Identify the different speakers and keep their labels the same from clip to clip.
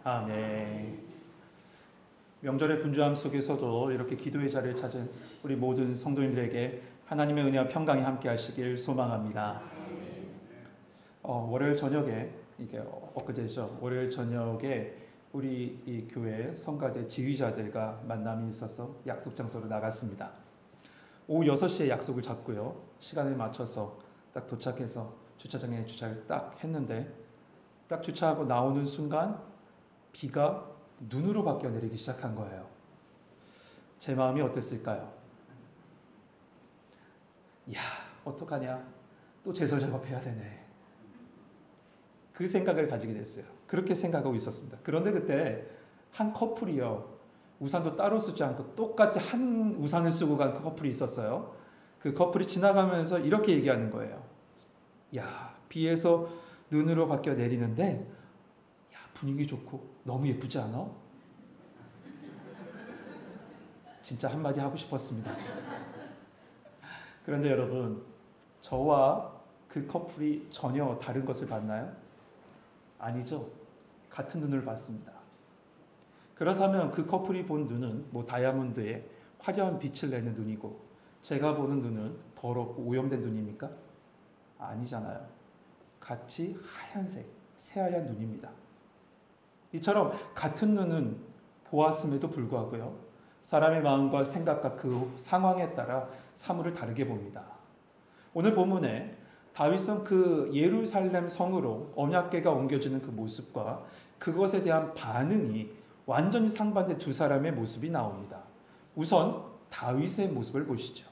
Speaker 1: 아멘. 명절의 분주함 속에서도 이렇게 기도의 자리를 찾은 우리 모든 성도님들에게 하나님의 은혜와 평강이 함께 하시길 소망합니다. 월요일 저녁에, 이게 엊그제죠. 월요일 저녁에 우리 이 교회 성가대 지휘자들과 만남이 있어서 약속 장소로 나갔습니다. 오후 6시에 약속을 잡고요. 시간에 맞춰서 딱 도착해서 주차장에 주차를 딱 했는데, 딱 주차하고 나오는 순간 비가 눈으로 바뀌어 내리기 시작한 거예요. 제 마음이 어땠을까요? 이야, 어떡하냐. 또 제설 작업해야 되네. 그 생각을 가지게 됐어요. 그렇게 생각하고 있었습니다. 그런데 그때 한 커플이요. 우산도 따로 쓰지 않고 똑같이 한 우산을 쓰고 간 커플이 있었어요. 그 커플이 지나가면서 이렇게 얘기하는 거예요. 야, 비에서 눈으로 바뀌어 내리는데 야, 분위기 좋고 너무 예쁘지 않아? 진짜 한마디 하고 싶었습니다. 그런데 여러분, 저와 그 커플이 전혀 다른 것을 봤나요? 아니죠. 같은 눈을 봤습니다. 그렇다면 그 커플이 본 눈은 다이아몬드에 화려한 빛을 내는 눈이고, 제가 보는 눈은 더럽고 오염된 눈입니까? 아니잖아요. 같이 하얀색, 새하얀 눈입니다. 이처럼 같은 눈은 보았음에도 불구하고요, 사람의 마음과 생각과 그 상황에 따라 사물을 다르게 봅니다. 오늘 본문에 다윗성 그 예루살렘 성으로 언약궤가 옮겨지는 그 모습과 그것에 대한 반응이 완전히 상반된 두 사람의 모습이 나옵니다. 우선 다윗의 모습을 보시죠.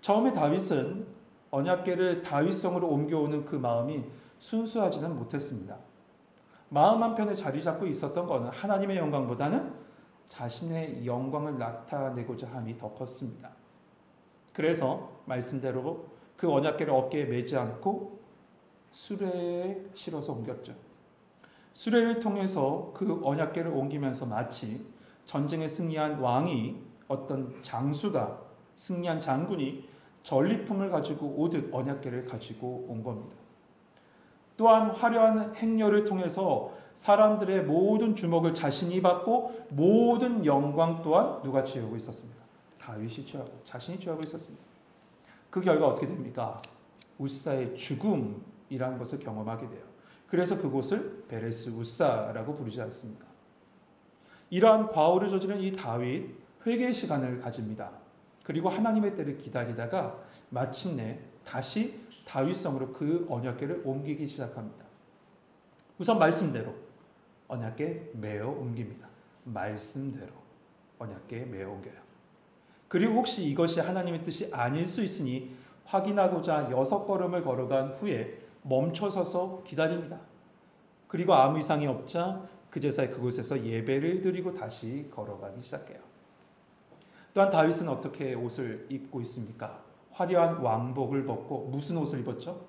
Speaker 1: 처음에 다윗은 언약궤를 다윗성으로 옮겨오는 그 마음이 순수하지는 못했습니다. 마음 한편에 자리 잡고 있었던 것은 하나님의 영광보다는 자신의 영광을 나타내고자 함이 더 컸습니다. 그래서 말씀대로 그 언약궤를 어깨에 매지 않고 수레에 실어서 옮겼죠. 수레를 통해서 그 언약궤를 옮기면서 마치 전쟁에 승리한 왕이, 어떤 장수가, 승리한 장군이 전리품을 가지고 오듯 언약궤를 가지고 온 겁니다. 또한 화려한 행렬을 통해서 사람들의 모든 주목을 자신이 받고 모든 영광 또한 누가 취하고 있었습니다. 다윗이 자신이 취하고 있었습니다. 그 결과 어떻게 됩니까? 우사의 죽음이라는 것을 경험하게 돼요. 그래서 그곳을 베레스 우사라고 부르지 않습니까? 이러한 과오를 저지른 이 다윗, 회개의 시간을 가집니다. 그리고 하나님의 때를 기다리다가 마침내 다시 다윗성으로 그 언약궤를 옮기기 시작합니다. 우선 말씀대로 언약궤 메어 옮깁니다. 말씀대로 언약궤 메어 옮겨요. 그리고 혹시 이것이 하나님의 뜻이 아닐 수 있으니 확인하고자 6걸음을 걸어간 후에 멈춰서서 기다립니다. 그리고 아무 이상이 없자 그제서야 그곳에서 예배를 드리고 다시 걸어가기 시작해요. 또한 다윗은 어떻게 옷을 입고 있습니까? 화려한 왕복을 벗고 무슨 옷을 입었죠?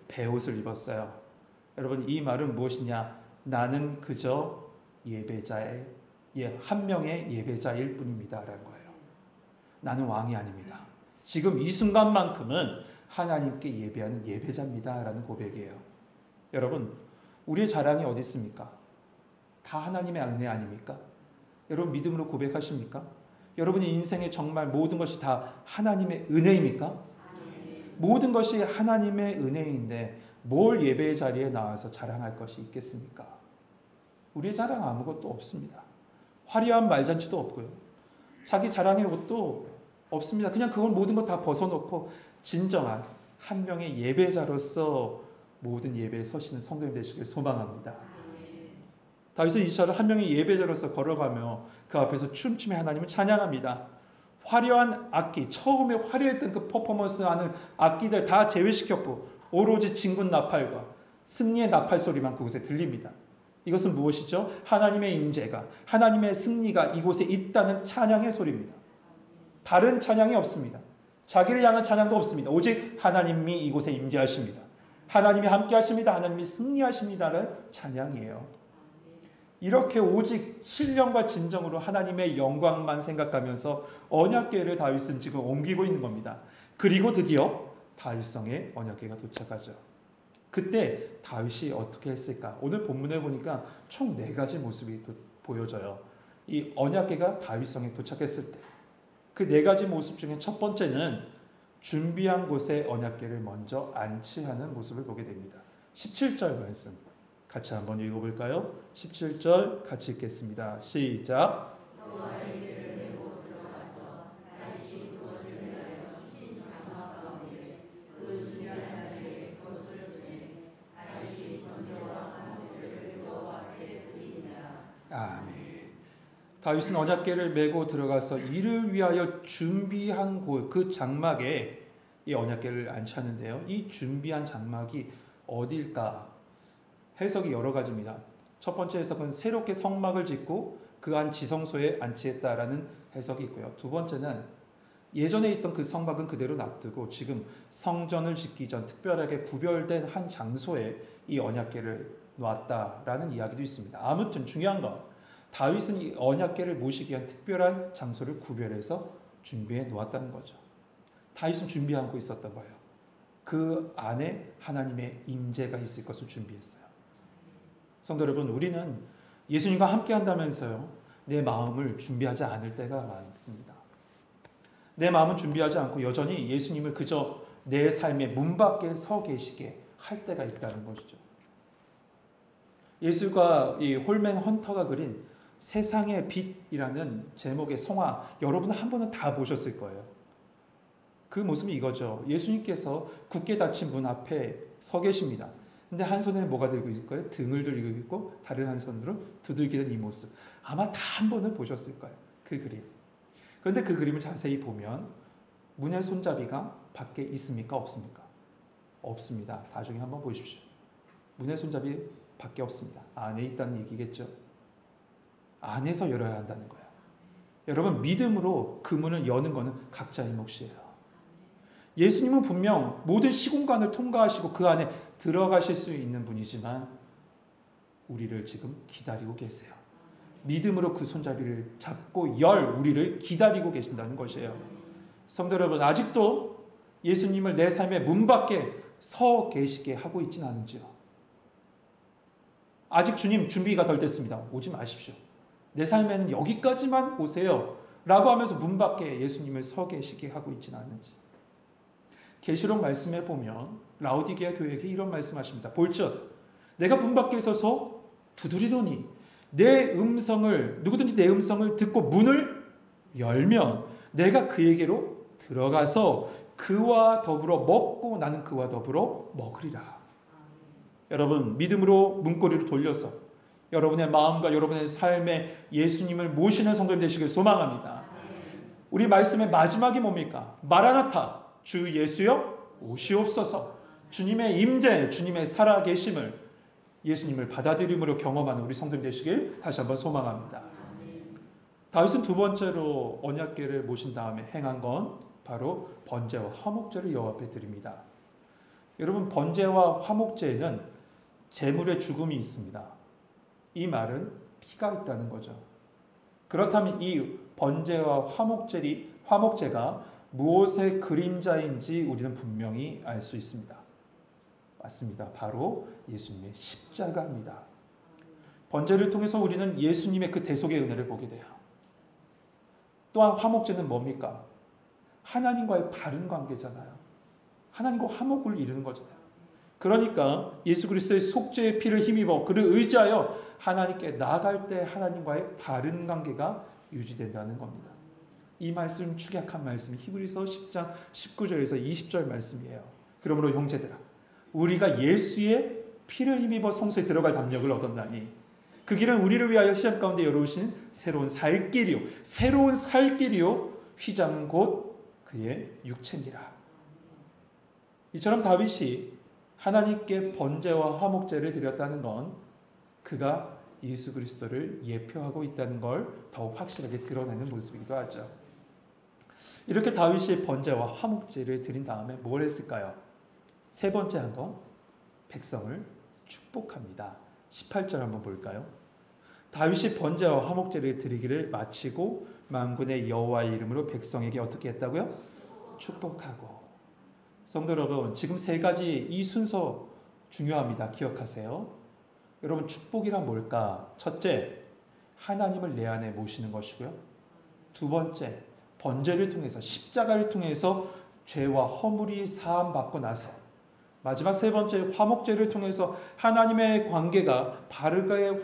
Speaker 1: 베옷을 입었어요. 여러분, 이 말은 무엇이냐? 나는 그저 한 명의 예배자일 뿐입니다 라는 거예요. 나는 왕이 아닙니다. 지금 이 순간만큼은 하나님께 예배하는 예배자입니다 라는 고백이에요. 여러분, 우리의 자랑이 어디 있습니까? 다 하나님의 은혜 아닙니까? 여러분, 믿음으로 고백하십니까? 여러분의 인생에 정말 모든 것이 다 하나님의 은혜입니까? 모든 것이 하나님의 은혜인데 뭘 예배의 자리에 나와서 자랑할 것이 있겠습니까? 우리의 자랑 아무것도 없습니다. 화려한 말잔치도 없고요. 자기 자랑의 옷도 없습니다. 그냥 그건 모든 것 다 벗어놓고 진정한 한 명의 예배자로서 모든 예배에 서시는 성도님 되시길 소망합니다. 다윗은 이처럼 한 명의 예배자로서 걸어가며 그 앞에서 춤추며 하나님을 찬양합니다. 화려한 악기, 처음에 화려했던 그 퍼포먼스하는 악기들 다 제외시켰고 오로지 진군 나팔과 승리의 나팔 소리만 그곳에 들립니다. 이것은 무엇이죠? 하나님의 임재가, 하나님의 승리가 이곳에 있다는 찬양의 소리입니다. 다른 찬양이 없습니다. 자기를 향한 찬양도 없습니다. 오직 하나님이 이곳에 임재하십니다. 하나님이 함께 하십니다. 하나님이 승리하십니다라는 찬양이에요. 이렇게 오직 신령과 진정으로 하나님의 영광만 생각하면서 언약궤를 다윗은 지금 옮기고 있는 겁니다. 그리고 드디어 다윗성에 언약궤가 도착하죠. 그때 다윗이 어떻게 했을까? 오늘 본문을 보니까 총 4가지 모습이 보여져요. 이 언약궤가 다윗성에 도착했을 때 그 4가지 모습 중에 첫 번째는 준비한 곳에 언약궤를 먼저 안치하는 모습을 보게 됩니다. 17절 말씀 같이 한번 읽어볼까요? 17절 같이 읽겠습니다. 시작. 아멘. 다윗은 언약궤를 메고 들어가서 이를 위하여 준비한 곳, 그 장막에 이 언약궤를 안치하는데요. 이 준비한 장막이 어딜까? 해석이 여러 가지입니다. 첫 번째 해석은 새롭게 성막을 짓고 그 안 지성소에 안치했다라는 해석이 있고요. 두 번째는 예전에 있던 그 성막은 그대로 놔두고 지금 성전을 짓기 전 특별하게 구별된 한 장소에 이 언약궤를 놨다라는 이야기도 있습니다. 아무튼 중요한 건 다윗은 이 언약궤를 모시기 위한 특별한 장소를 구별해서 준비해 놓았다는 거죠. 다윗은 준비하고 있었던 거예요. 그 안에 하나님의 임재가 있을 것을 준비했어요. 성도 여러분, 우리는 예수님과 함께 한다면서요, 내 마음을 준비하지 않을 때가 많습니다. 내 마음은 준비하지 않고 여전히 예수님을 그저 내 삶의 문 밖에 서 계시게 할 때가 있다는 것이죠. 예술가 이 홀맨 헌터가 그린 세상의 빛이라는 제목의 성화, 여러분은 한 번은 다 보셨을 거예요. 그 모습이 이거죠. 예수님께서 굳게 닫힌 문 앞에 서 계십니다. 근데 한 손에 뭐가 들고 있을 거예요? 등을 들고 있고 다른 한 손으로 두들기는 이 모습. 아마 다 한 번은 보셨을 거예요. 그 그림. 그런데 그 그림을 자세히 보면 문의 손잡이가 밖에 있습니까? 없습니까? 없습니다. 나중에 한번 보십시오. 문의 손잡이 밖에 없습니다. 안에 있다는 얘기겠죠. 안에서 열어야 한다는 거예요. 여러분, 믿음으로 그 문을 여는 것은 각자의 몫이에요. 예수님은 분명 모든 시공간을 통과하시고 그 안에 들어가실 수 있는 분이지만 우리를 지금 기다리고 계세요. 믿음으로 그 손잡이를 잡고 열 우리를 기다리고 계신다는 것이에요. 성도 여러분, 아직도 예수님을 내 삶의 문 밖에 서 계시게 하고 있지는 않은지요? 아직 주님 준비가 덜 됐습니다. 오지 마십시오. 내 삶에는 여기까지만 오세요 라고 하면서 문 밖에 예수님을 서 계시게 하고 있지는 않은지. 계시록 말씀에 보면 라오디게아 교회에게 이런 말씀하십니다. 볼지어다 내가 문 밖에 서서 두드리더니 누구든지 내 음성을 듣고 문을 열면 내가 그에게로 들어가서 그와 더불어 먹고 나는 그와 더불어 먹으리라. 여러분, 믿음으로 문고리를 돌려서 여러분의 마음과 여러분의 삶에 예수님을 모시는 성도님 되시길 소망합니다. 우리 말씀의 마지막이 뭡니까? 마라나타, 주 예수여 오시옵소서. 주님의 임재, 주님의 살아계심을, 예수님을 받아들임으로 경험하는 우리 성도님 되시길 다시 한번 소망합니다. 다윗은 두 번째로 언약궤를 모신 다음에 행한 건 바로 번제와 화목제를 여호와 앞에 드립니다. 여러분, 번제와 화목제에는 제물의 죽음이 있습니다. 이 말은 피가 있다는 거죠. 그렇다면 이 번제와 화목제가 무엇의 그림자인지 우리는 분명히 알 수 있습니다. 맞습니다. 바로 예수님의 십자가입니다. 번제를 통해서 우리는 예수님의 그 대속의 은혜를 보게 돼요. 또한 화목제는 뭡니까? 하나님과의 바른 관계잖아요. 하나님과 화목을 이루는 거잖아요. 그러니까 예수 그리스도의 속죄의 피를 힘입어 그를 의지하여 하나님께 나아갈 때 하나님과의 바른 관계가 유지된다는 겁니다. 이 말씀 축약한 말씀이 히브리서 10장 19절에서 20절 말씀이에요. 그러므로 형제들아, 우리가 예수의 피를 힘입어 성소에 들어갈 담력을 얻었나니 그 길은 우리를 위하여 시장 가운데 열어오신 새로운 살 길이요 휘장은 곧 그의 육체니라. 이처럼 다윗이 하나님께 번제와 화목제를 드렸다는 건 그가 예수 그리스도를 예표하고 있다는 걸 더욱 확실하게 드러내는 모습이기도 하죠. 이렇게 다윗이 번제와 화목제를 드린 다음에 뭘 했을까요? 세 번째 한 건 백성을 축복합니다. 18절 한번 볼까요? 다윗이 번제와 화목제를 드리기를 마치고 만군의 여호와의 이름으로 백성에게 어떻게 했다고요? 축복하고. 성도 여러분, 지금 세 가지 이 순서 중요합니다. 기억하세요. 여러분, 축복이란 뭘까? 첫째, 하나님을 내 안에 모시는 것이고요. 두 번째, 번제를 통해서, 십자가를 통해서 죄와 허물이 사함받고 나서, 마지막 세 번째, 화목제를 통해서 하나님의 관계가 바르게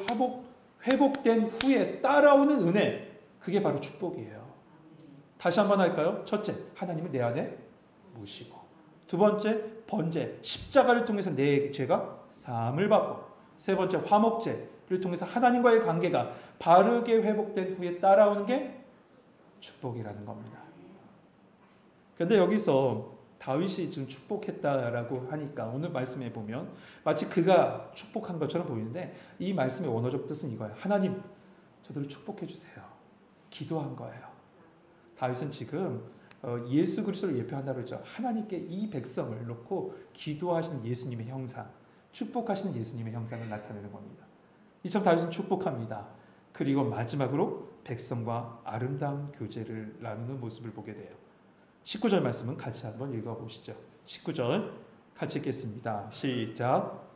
Speaker 1: 회복된 후에 따라오는 은혜, 그게 바로 축복이에요. 다시 한번 할까요? 첫째, 하나님을 내 안에 모시고, 두 번째, 번제, 십자가를 통해서 내 죄가 사함을 받고, 세 번째, 화목제를 통해서 하나님과의 관계가 바르게 회복된 후에 따라오는 게 축복이라는 겁니다. 그런데 여기서 다윗이 지금 축복했다라고 하니까 오늘 말씀에 보면 마치 그가 축복한 것처럼 보이는데, 이 말씀의 원어적 뜻은 이거예요. 하나님, 저들을 축복해 주세요. 기도한 거예요. 다윗은 지금 예수 그리스도를 예표한다고 했죠. 하나님께 이 백성을 놓고 기도하시는 예수님의 형상, 축복하시는 예수님의 형상을 나타내는 겁니다. 이처럼 다윗은 축복합니다. 그리고 마지막으로 백성과 아름다운 교제를 나누는 모습을 보게 돼요. 19절 말씀은 같이 한번 읽어보시죠. 19절 같이 읽겠습니다. 시작.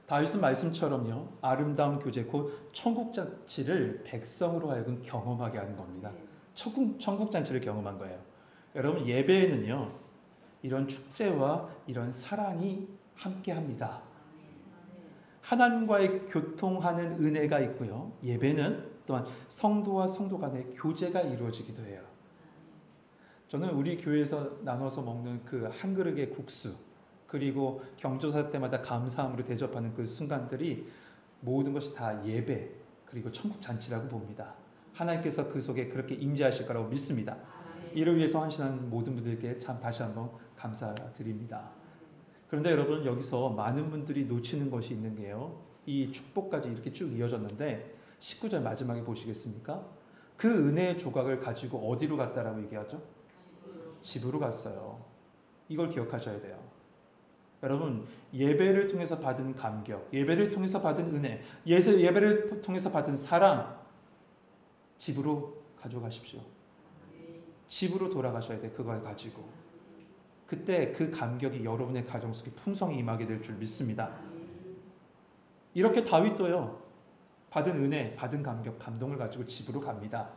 Speaker 1: 다윗은 말씀처럼요, 아름다운 교제, 곧 천국잔치를 백성으로 하여금 경험하게 하는 겁니다. 천국잔치를 경험한 거예요. 여러분, 예배에는요, 이런 축제와 이런 사랑이 함께합니다. 하나님과의 교통하는 은혜가 있고요, 예배는 또한 성도와 성도 간의 교제가 이루어지기도 해요. 저는 우리 교회에서 나눠서 먹는 그 한 그릇의 국수, 그리고 경조사 때마다 감사함으로 대접하는 그 순간들이 모든 것이 다 예배, 그리고 천국잔치라고 봅니다. 하나님께서 그 속에 그렇게 임재하실 거라고 믿습니다. 이를 위해서 헌신한 모든 분들께 참 다시 한번 감사드립니다. 그런데 여러분, 여기서 많은 분들이 놓치는 것이 있는 게요, 이 축복까지 이렇게 쭉 이어졌는데 19절 마지막에 보시겠습니까? 그 은혜의 조각을 가지고 어디로 갔다라고 얘기하죠? 집으로 갔어요. 이걸 기억하셔야 돼요. 여러분, 예배를 통해서 받은 감격, 예배를 통해서 받은 은혜, 예배를 통해서 받은 사랑, 집으로 가져가십시오. 집으로 돌아가셔야 돼. 그걸 가지고. 그때 그 감격이 여러분의 가정 속에 풍성히 임하게 될 줄 믿습니다. 이렇게 다윗도요, 받은 은혜, 받은 감격, 감동을 가지고 집으로 갑니다.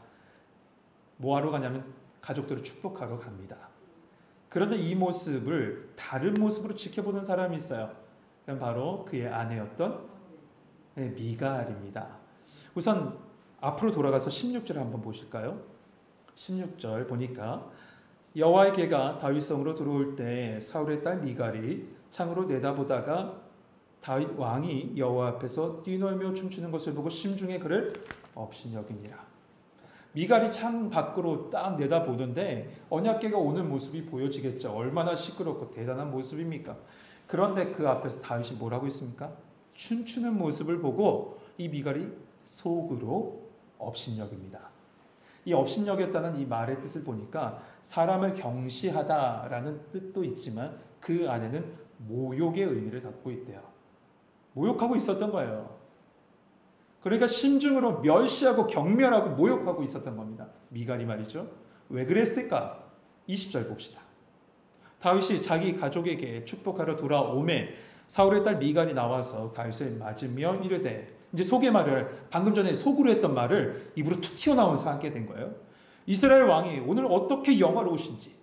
Speaker 1: 뭐하러 가냐면 가족들을 축복하러 갑니다. 그런데 이 모습을 다른 모습으로 지켜보는 사람이 있어요. 그건 바로 그의 아내였던 미갈입니다. 우선 앞으로 돌아가서 16절을 한번 보실까요? 16절 보니까, 여호와의 개가 다윗성으로 들어올 때 사울의 딸 미갈이 창으로 내다보다가 다윗 왕이 여호와 앞에서 뛰놀며 춤추는 것을 보고 심중에 그를 업신여기니라. 미갈이 창 밖으로 딱 내다보는데 언약궤가 오는 모습이 보여지겠죠. 얼마나 시끄럽고 대단한 모습입니까? 그런데 그 앞에서 다윗이 뭐라고 있습니까? 춤추는 모습을 보고 이 미갈이 속으로 업신여깁니다. 이 업신여겼다는 이 말의 뜻을 보니까 사람을 경시하다라는 뜻도 있지만 그 안에는 모욕의 의미를 갖고 있대요. 모욕하고 있었던 거예요. 그러니까 심중으로 멸시하고 경멸하고 모욕하고 있었던 겁니다. 미갈이 말이죠. 왜 그랬을까? 20절 봅시다. 다윗이 자기 가족에게 축복하러 돌아오매 사울의 딸 미갈이 나와서 다윗을 맞으며 이르되, 이제 속의 말을, 방금 전에 속으로 했던 말을 입으로 툭 튀어나오면서 하게 된 거예요. 이스라엘 왕이 오늘 어떻게 영화로우신지,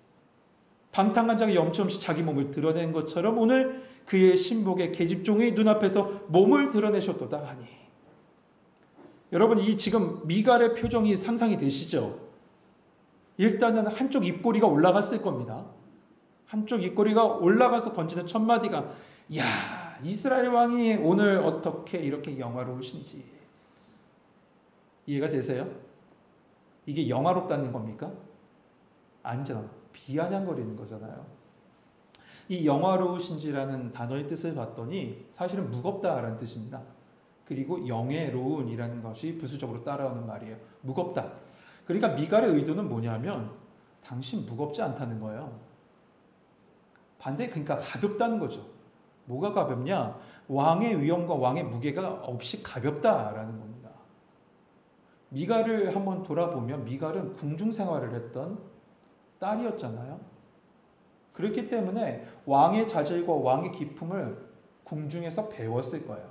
Speaker 1: 방탕한 자가 염치 없이 자기 몸을 드러낸 것처럼 오늘 그의 신복의 계집종의 눈앞에서 몸을 드러내셨도다 하니. 여러분, 이 지금 미갈의 표정이 상상이 되시죠? 일단은 한쪽 입꼬리가 올라갔을 겁니다. 한쪽 입꼬리가 올라가서 던지는 첫 마디가, 야, 이스라엘 왕이 오늘 어떻게 이렇게 영화로우신지. 이해가 되세요? 이게 영화롭다는 겁니까? 아니잖아. 비아냥거리는 거잖아요. 이 영화로우신지라는 단어의 뜻을 봤더니 사실은 무겁다라는 뜻입니다. 그리고 영예로운이라는 것이 부수적으로 따라오는 말이에요. 무겁다. 그러니까 미갈의 의도는 뭐냐면 당신 무겁지 않다는 거예요. 반대, 그러니까 가볍다는 거죠. 뭐가 가볍냐? 왕의 위엄과 왕의 무게가 없이 가볍다라는 겁니다. 미갈을 한번 돌아보면 미갈은 궁중 생활을 했던 딸이었잖아요. 그렇기 때문에 왕의 자질과 왕의 기품을 궁중에서 배웠을 거예요.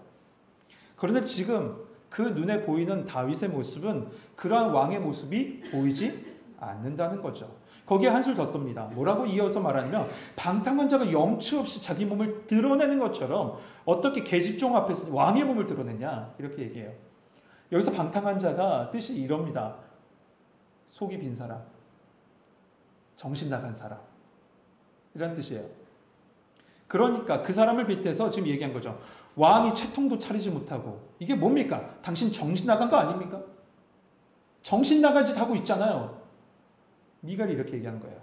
Speaker 1: 그런데 지금 그 눈에 보이는 다윗의 모습은 그러한 왕의 모습이 보이지 않는다는 거죠. 거기에 한술 더 떱니다. 뭐라고 이어서 말하냐면 방탕한 자가 염치 없이 자기 몸을 드러내는 것처럼 어떻게 계집종 앞에서 왕의 몸을 드러내냐 이렇게 얘기해요. 여기서 방탕한 자가 뜻이 이럽니다. 속이 빈 사람, 정신 나간 사람 이런 뜻이에요. 그러니까 그 사람을 빗대서 지금 얘기한 거죠. 왕이 채통도 차리지 못하고 이게 뭡니까? 당신 정신 나간 거 아닙니까? 정신 나간 짓 하고 있잖아요. 미갈이 이렇게 얘기하는 거예요.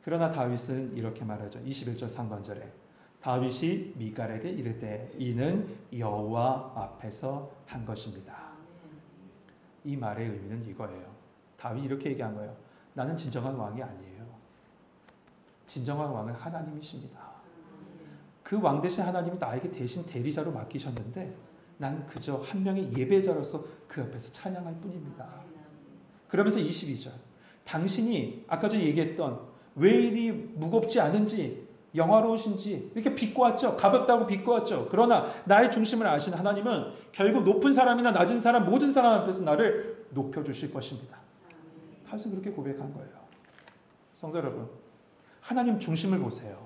Speaker 1: 그러나 다윗은 이렇게 말하죠. 21절 상반절에 다윗이 미갈에게 이르되 이는 여호와 앞에서 한 것입니다. 이 말의 의미는 이거예요. 다윗이 이렇게 얘기한 거예요. 나는 진정한 왕이 아니에요. 진정한 왕은 하나님이십니다. 그 왕 대신 하나님이 나에게 대신 대리자로 맡기셨는데 나는 그저 한 명의 예배자로서 그 옆에서 찬양할 뿐입니다. 그러면서 22절 당신이 아까 전에 얘기했던 왜 이리 무겁지 않은지 영화로우신지 이렇게 비꼬았죠. 가볍다고 비꼬았죠. 그러나 나의 중심을 아신 하나님은 결국 높은 사람이나 낮은 사람 모든 사람 앞에서 나를 높여주실 것입니다. 다윗은 그렇게 고백한 거예요. 성도 여러분, 하나님 중심을 보세요.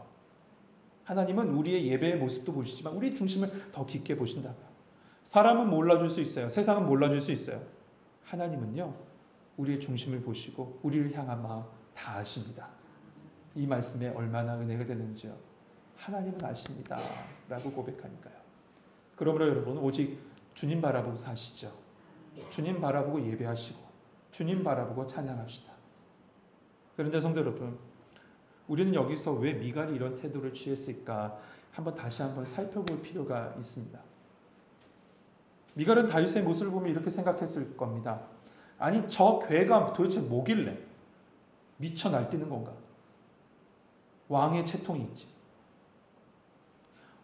Speaker 1: 하나님은 우리의 예배의 모습도 보시지만 우리의 중심을 더 깊게 보신다고요. 사람은 몰라줄 수 있어요. 세상은 몰라줄 수 있어요. 하나님은요, 우리의 중심을 보시고 우리를 향한 마음 다 아십니다. 이 말씀에 얼마나 은혜가 되는지요. 하나님은 아십니다. 라고 고백하니까요. 그러므로 여러분 오직 주님 바라보고 사시죠. 주님 바라보고 예배하시고 주님 바라보고 찬양합시다. 그런데 성도 여러분, 우리는 여기서 왜 미갈이 이런 태도를 취했을까 다시 한번 살펴볼 필요가 있습니다. 미갈은 다윗의 모습을 보면 이렇게 생각했을 겁니다. 아니 저 괴가 도대체 뭐길래 미쳐 날뛰는 건가? 왕의 채통이 있지.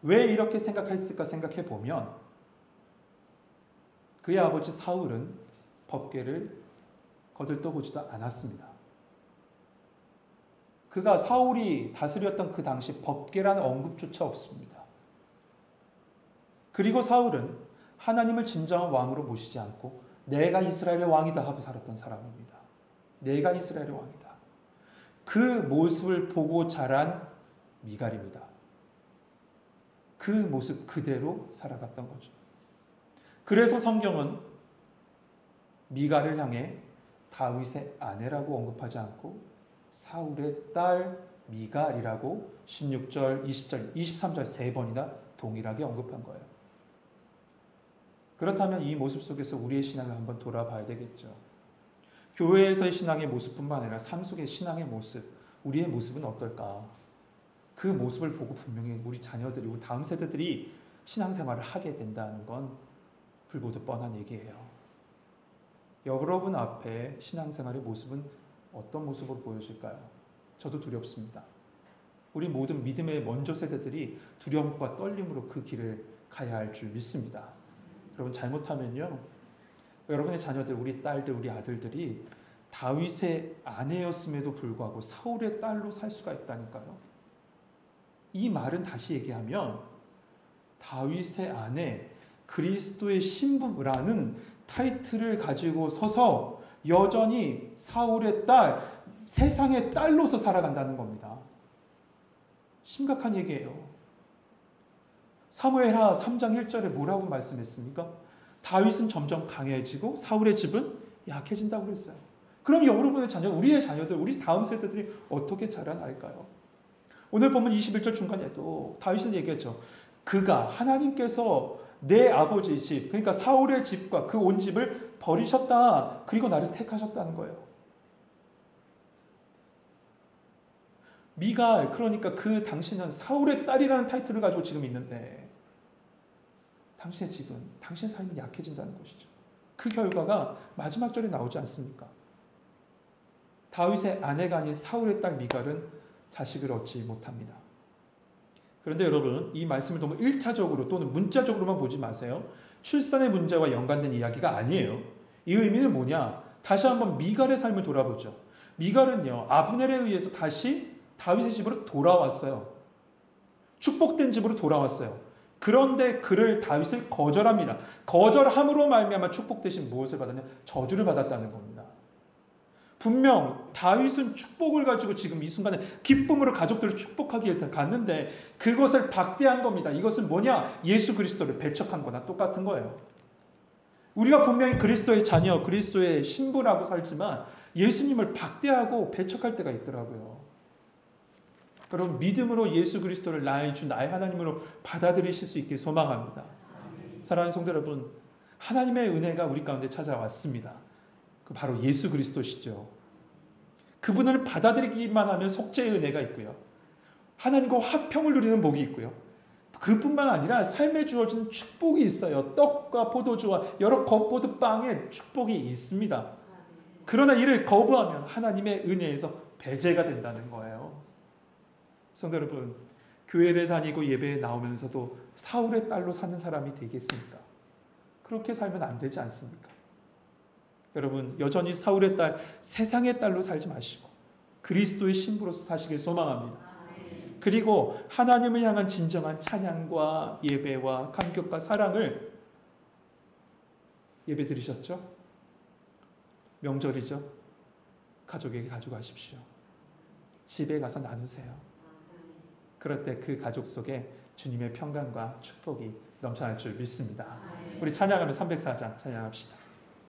Speaker 1: 왜 이렇게 생각했을까 생각해 보면 그의 아버지 사울은 법궤를 거들떠보지도 않았습니다. 그가 사울이 다스렸던 그 당시 법궤라는 언급조차 없습니다. 그리고 사울은 하나님을 진정한 왕으로 모시지 않고 내가 이스라엘의 왕이다 하고 살았던 사람입니다. 내가 이스라엘의 왕이다. 그 모습을 보고 자란 미갈입니다. 그 모습 그대로 살아갔던 거죠. 그래서 성경은 미갈을 향해 다윗의 아내라고 언급하지 않고 사울의 딸 미갈이라고 16절, 20절, 23절 세 번이나 동일하게 언급한 거예요. 그렇다면 이 모습 속에서 우리의 신앙을 한번 돌아봐야 되겠죠. 교회에서의 신앙의 모습뿐만 아니라 삶 속의 신앙의 모습, 우리의 모습은 어떨까? 그 모습을 보고 분명히 우리 자녀들이, 우리 다음 세대들이 신앙생활을 하게 된다는 건 불보듯 뻔한 얘기예요. 여러분 앞에 신앙생활의 모습은 어떤 모습으로 보여질까요? 저도 두렵습니다. 우리 모든 믿음의 먼저 세대들이 두려움과 떨림으로 그 길을 가야 할 줄 믿습니다. 여러분 잘못하면요, 여러분의 자녀들, 우리 딸들, 우리 아들들이 다윗의 아내였음에도 불구하고 사울의 딸로 살 수가 있다니까요. 이 말은 다시 얘기하면 다윗의 아내, 그리스도의 신부라는 타이틀을 가지고 서서 여전히 사울의 딸, 세상의 딸로서 살아간다는 겁니다. 심각한 얘기예요. 사무엘하 3장 1절에 뭐라고 말씀했습니까? 다윗은 점점 강해지고 사울의 집은 약해진다고 그랬어요. 그럼 여러분의 자녀, 우리의 자녀들, 우리 다음 세대들이 어떻게 자라날까요? 오늘 보면 21절 중간에도 다윗은 얘기했죠. 그가 하나님께서 내 아버지 집, 그러니까 사울의 집과 그 온 집을 버리셨다. 그리고 나를 택하셨다는 거예요. 미갈, 그러니까 그 당신은 사울의 딸이라는 타이틀을 가지고 지금 있는데 당신의 집은, 당신의 삶이 약해진다는 것이죠. 그 결과가 마지막 절에 나오지 않습니까? 다윗의 아내가 아닌 사울의 딸 미갈은 자식을 얻지 못합니다. 그런데 여러분, 이 말씀을 너무 1차적으로 또는 문자적으로만 보지 마세요. 출산의 문제와 연관된 이야기가 아니에요. 이 의미는 뭐냐? 다시 한번 미갈의 삶을 돌아보죠. 미갈은요, 아브넬에 의해서 다시 다윗의 집으로 돌아왔어요. 축복된 집으로 돌아왔어요. 그런데 그를 다윗을 거절합니다. 거절함으로 말미암아 축복되신 무엇을 받았냐? 저주를 받았다는 겁니다. 분명 다윗은 축복을 가지고 지금 이 순간에 기쁨으로 가족들을 축복하기 위해 갔는데 그것을 박대한 겁니다. 이것은 뭐냐? 예수 그리스도를 배척한 거나 똑같은 거예요. 우리가 분명히 그리스도의 자녀, 그리스도의 신부라고 살지만 예수님을 박대하고 배척할 때가 있더라고요. 여러분, 믿음으로 예수 그리스도를 나의 주, 나의 하나님으로 받아들이실 수 있게 소망합니다. 사랑하는 성도 여러분, 하나님의 은혜가 우리 가운데 찾아왔습니다. 그 바로 예수 그리스도시죠. 그분을 받아들이기만 하면 속죄의 은혜가 있고요. 하나님과 화평을 누리는 복이 있고요. 그뿐만 아니라 삶에 주어진 축복이 있어요. 떡과 포도주와 여러 겉포도빵에 축복이 있습니다. 그러나 이를 거부하면 하나님의 은혜에서 배제가 된다는 거예요. 성도 여러분, 교회를 다니고 예배에 나오면서도 사울의 딸로 사는 사람이 되겠습니까? 그렇게 살면 안 되지 않습니까? 여러분, 여전히 사울의 딸, 세상의 딸로 살지 마시고 그리스도의 신부로서 사시길 소망합니다. 그리고 하나님을 향한 진정한 찬양과 예배와 감격과 사랑을 예배 드리셨죠? 명절이죠? 가족에게 가져가십시오. 집에 가서 나누세요. 그럴 때 그 가족 속에 주님의 평강과 축복이 넘쳐날 줄 믿습니다. 우리 찬양하며 304장 찬양합시다.